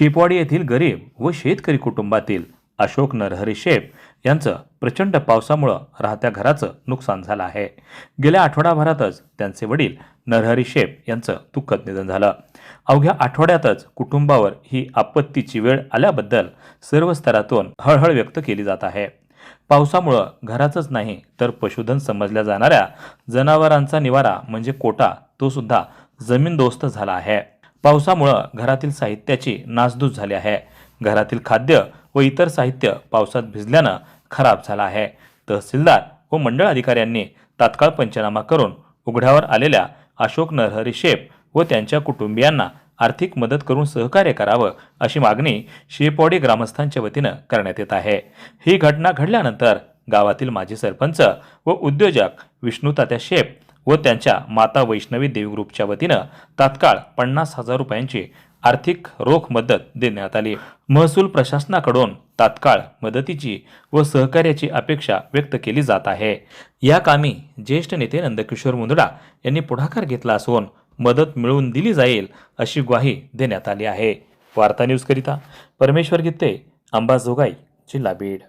शेपवाडी येथील गरीब व शेतकरी कुटुंबातील अशोक नरहरी शेप यांचं प्रचंड पावसामुळे राहत्या घराचं नुकसान झालं आहे। गेल्या आठवडाभरातच त्यांचे वडील नरहरी शेप यांचं दुःखद निधन झालं। अवघ्या आठवड्यातच कुटुंबावर ही आपत्तीची वेळ आल्याबद्दल सर्व स्तरातून हळहळ व्यक्त केली जात आहे। पावसामुळे घराचंच नाही तर पशुधन समजल्या जाणाऱ्या जनावरांचा निवारा म्हणजे कोटा तो सुद्धा जमीनदोस्त झाला आहे। पावसामुळे घरातील साहित्याची नासधूस झाली आहे। घरातील खाद्य व इतर साहित्य पावसात भिजल्यानं खराब झालं आहे। तहसीलदार व मंडळ अधिकाऱ्यांनी तात्काळ पंचनामा करून उघड्यावर आलेल्या अशोक नरहरी शेप व त्यांच्या कुटुंबियांना आर्थिक मदत करून सहकार्य करावं अशी मागणी शेपवाडी ग्रामस्थांच्या वतीनं करण्यात येत आहे। ही घटना घडल्यानंतर गावातील माजी सरपंच व उद्योजक विष्णू तात्या शेप व त्यांच्या माता वैष्णवी देवी ग्रुपच्या वतीनं तात्काळ 50,000 रुपयांची आर्थिक रोख मदत देण्यात आली। महसूल प्रशासनाकडून तात्काळ मदतीची व सहकार्याची अपेक्षा व्यक्त केली जात आहे। या कामी ज्येष्ठ नेते नंदकिशोर मुंदडा यांनी पुढाकार घेतला असून मदत मिळवून दिली जाईल अशी ग्वाही देण्यात आली आहे। वार्ता न्यूज करिता परमेश्वर गित्ते, अंबाजोगाई, जिल्हा बीड।